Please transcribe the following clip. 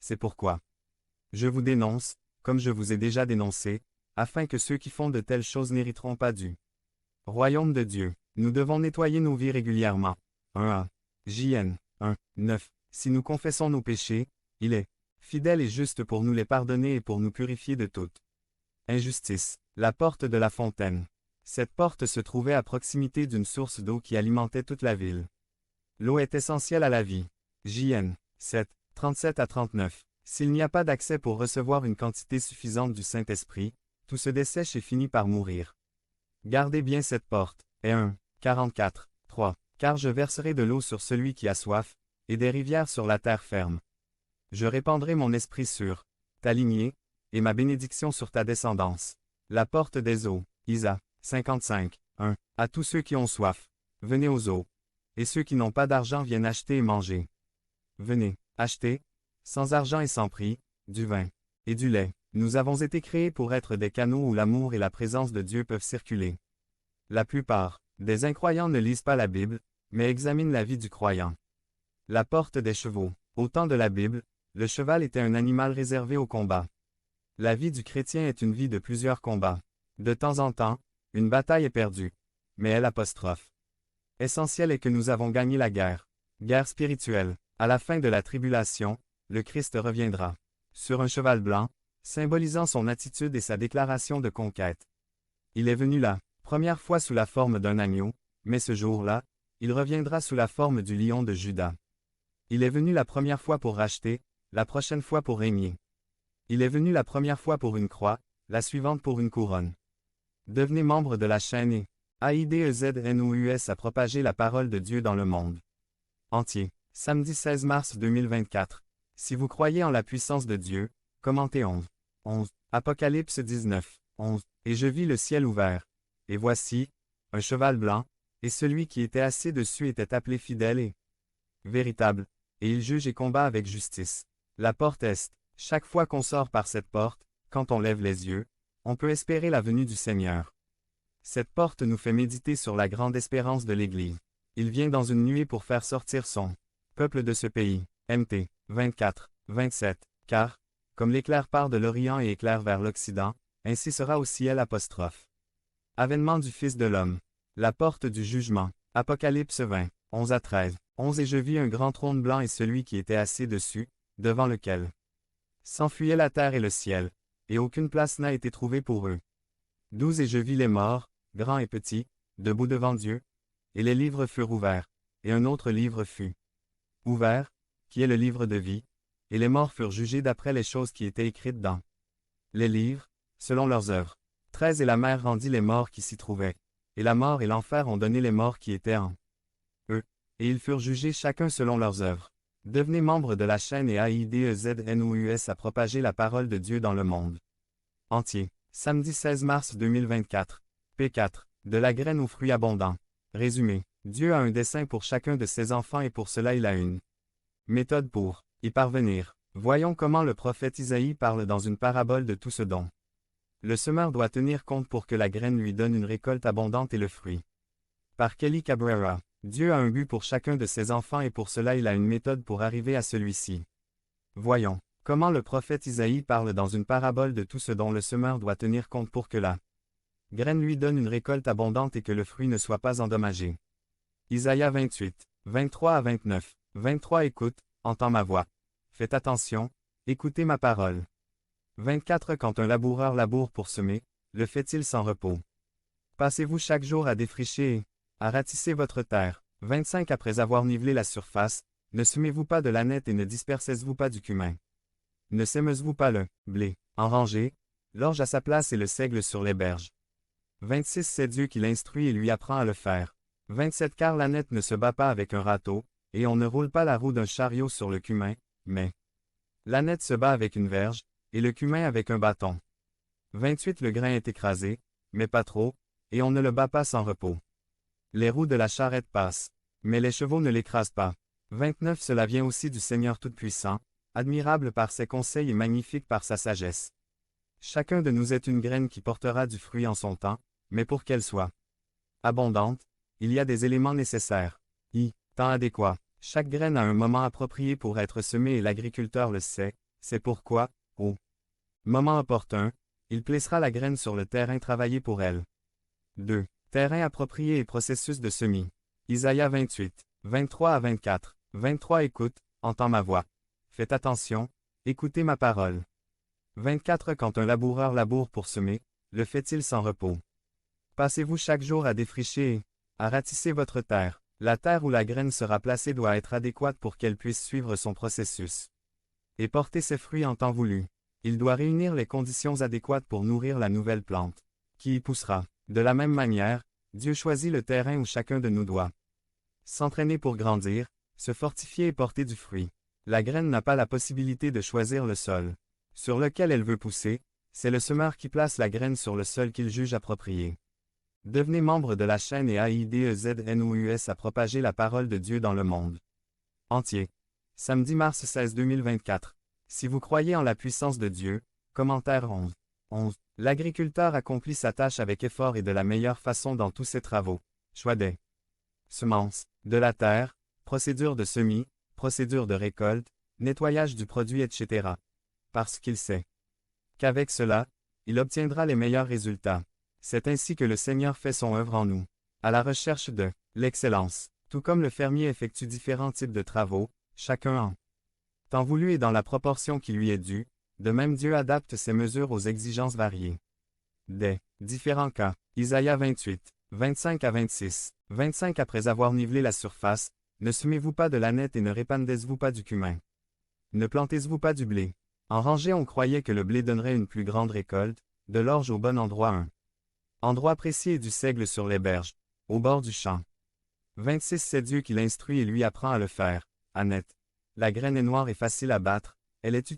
c'est pourquoi je vous dénonce, comme je vous ai déjà dénoncé, afin que ceux qui font de telles choses n'hériteront pas du royaume de Dieu. Nous devons nettoyer nos vies régulièrement. 1a. JN 1, 9. Si nous confessons nos péchés, il est fidèle et juste pour nous les pardonner et pour nous purifier de toute injustice. La porte de la fontaine. Cette porte se trouvait à proximité d'une source d'eau qui alimentait toute la ville. L'eau est essentielle à la vie. JN 7, 37 à 39. S'il n'y a pas d'accès pour recevoir une quantité suffisante du Saint-Esprit, tout se dessèche et finit par mourir. Gardez bien cette porte. Et 1, 44, 3. Car je verserai de l'eau sur celui qui a soif, et des rivières sur la terre ferme. Je répandrai mon esprit sur ta lignée, et ma bénédiction sur ta descendance. La porte des eaux. Isa 55, 1. À tous ceux qui ont soif, venez aux eaux. Et ceux qui n'ont pas d'argent viennent acheter et manger. Venez, achetez, sans argent et sans prix, du vin et du lait. Nous avons été créés pour être des canaux où l'amour et la présence de Dieu peuvent circuler. La plupart des incroyants ne lisent pas la Bible, mais examinent la vie du croyant. La porte des chevaux. Au temps de la Bible, le cheval était un animal réservé au combat. La vie du chrétien est une vie de plusieurs combats. De temps en temps, une bataille est perdue. Mais elle apostrophe. Essentiel est que nous avons gagné la guerre. Guerre spirituelle. À la fin de la tribulation, le Christ reviendra. Sur un cheval blanc, symbolisant son attitude et sa déclaration de conquête. Il est venu la première fois sous la forme d'un agneau, mais ce jour-là, il reviendra sous la forme du lion de Juda. Il est venu la première fois pour racheter, la prochaine fois pour régner. Il est venu la première fois pour une croix, la suivante pour une couronne. Devenez membre de la chaîne et AIDEZNOUS à propager la parole de Dieu dans le monde entier. Samedi 16 mars 2024. Si vous croyez en la puissance de Dieu, commentez 11. 11. Apocalypse 19. 11. Et je vis le ciel ouvert. Et voici, un cheval blanc, et celui qui était assis dessus était appelé fidèle et véritable, et il juge et combat avec justice. La porte est. Chaque fois qu'on sort par cette porte, quand on lève les yeux, on peut espérer la venue du Seigneur. Cette porte nous fait méditer sur la grande espérance de l'Église. Il vient dans une nuée pour faire sortir son peuple de ce pays. MT 24, 27. Car, comme l'éclair part de l'Orient et éclaire vers l'Occident, ainsi sera au ciel apostrophe. Avènement du Fils de l'homme. La porte du jugement. Apocalypse 20, 11 à 13. 11 Et je vis un grand trône blanc et celui qui était assis dessus, devant lequel s'enfuyaient la terre et le ciel, et aucune place n'a été trouvée pour eux. 12 Et je vis les morts, grands et petits, debout devant Dieu, et les livres furent ouverts, et un autre livre fut ouvert, qui est le livre de vie, et les morts furent jugés d'après les choses qui étaient écrites dans les livres, selon leurs œuvres. 13 Et la mer rendit les morts qui s'y trouvaient, et la mort et l'enfer ont donné les morts qui étaient en eux, et ils furent jugés chacun selon leurs œuvres. Devenez membre de la chaîne et AIDEZNOUS à propager la parole de Dieu dans le monde entier. Samedi 16 mars 2024. P4. De la graine aux fruits abondants. Résumé. Dieu a un dessein pour chacun de ses enfants et pour cela il a une méthode pour y parvenir. Voyons comment le prophète Isaïe parle dans une parabole de tout ce dont le semeur doit tenir compte pour que la graine lui donne une récolte abondante et le fruit. Par Kelly Cabrera. Dieu a un but pour chacun de ses enfants et pour cela il a une méthode pour arriver à celui-ci. Voyons comment le prophète Isaïe parle dans une parabole de tout ce dont le semeur doit tenir compte pour que la graine lui donne une récolte abondante et que le fruit ne soit pas endommagé. Isaïe 28, 23 à 29. 23 Écoute, entends ma voix. Faites attention, écoutez ma parole. 24 Quand un laboureur laboure pour semer, le fait-il sans repos? Passez-vous chaque jour à défricher et à ratisser votre terre. 25 Après avoir nivelé la surface, ne semez-vous pas de l'ânette et ne dispersez-vous pas du cumin? Ne sèmez-vous pas le blé en rangée, l'orge à sa place et le seigle sur les berges? 26 C'est Dieu qui l'instruit et lui apprend à le faire. 27 Car l'ânette ne se bat pas avec un râteau, et on ne roule pas la roue d'un chariot sur le cumin, mais l'ânette se bat avec une verge, et le cumin avec un bâton. 28 Le grain est écrasé, mais pas trop, et on ne le bat pas sans repos. Les roues de la charrette passent, mais les chevaux ne l'écrasent pas. 29 Cela vient aussi du Seigneur Tout-Puissant, admirable par ses conseils et magnifique par sa sagesse. Chacun de nous est une graine qui portera du fruit en son temps, mais pour qu'elle soit abondante, il y a des éléments nécessaires. Temps adéquat. Chaque graine a un moment approprié pour être semée et l'agriculteur le sait, C'est pourquoi, au moment opportun, il placera la graine sur le terrain travaillé pour elle. 2. Terrain approprié et processus de semis. Isaïe 28, 23 à 24. 23 Écoute, entends ma voix. Faites attention, écoutez ma parole. 24 Quand un laboureur laboure pour semer, le fait-il sans repos? Passez-vous chaque jour à défricher et à ratisser votre terre. La terre où la graine sera placée doit être adéquate pour qu'elle puisse suivre son processus et porter ses fruits en temps voulu. Il doit réunir les conditions adéquates pour nourrir la nouvelle plante qui y poussera. De la même manière, Dieu choisit le terrain où chacun de nous doit s'entraîner pour grandir, se fortifier et porter du fruit. La graine n'a pas la possibilité de choisir le sol sur lequel elle veut pousser, c'est le semeur qui place la graine sur le sol qu'il juge approprié. Devenez membre de la chaîne et AIDEZNOUS à propager la parole de Dieu dans le monde entier. Samedi mars 16 2024. Si vous croyez en la puissance de Dieu, commentaire 11. 11. L'agriculteur accomplit sa tâche avec effort et de la meilleure façon dans tous ses travaux. Choix des semences, de la terre, procédure de semis, procédure de récolte, nettoyage du produit, etc. Parce qu'il sait qu'avec cela, il obtiendra les meilleurs résultats. C'est ainsi que le Seigneur fait son œuvre en nous, à la recherche de l'excellence. Tout comme le fermier effectue différents types de travaux, chacun en temps voulu et dans la proportion qui lui est due, de même Dieu adapte ses mesures aux exigences variées des différents cas. Isaïe 28, 25 à 26. 25 Après avoir nivelé la surface, ne semez-vous pas de l'âneth et ne répandez-vous pas du cumin? Ne plantez-vous pas du blé? En rangée on croyait que le blé donnerait une plus grande récolte, de l'orge au bon endroit un endroit précis et du seigle sur les berges, au bord du champ. 26 C'est Dieu qui l'instruit et lui apprend à le faire. Annette. La graine est noire et facile à battre, elle est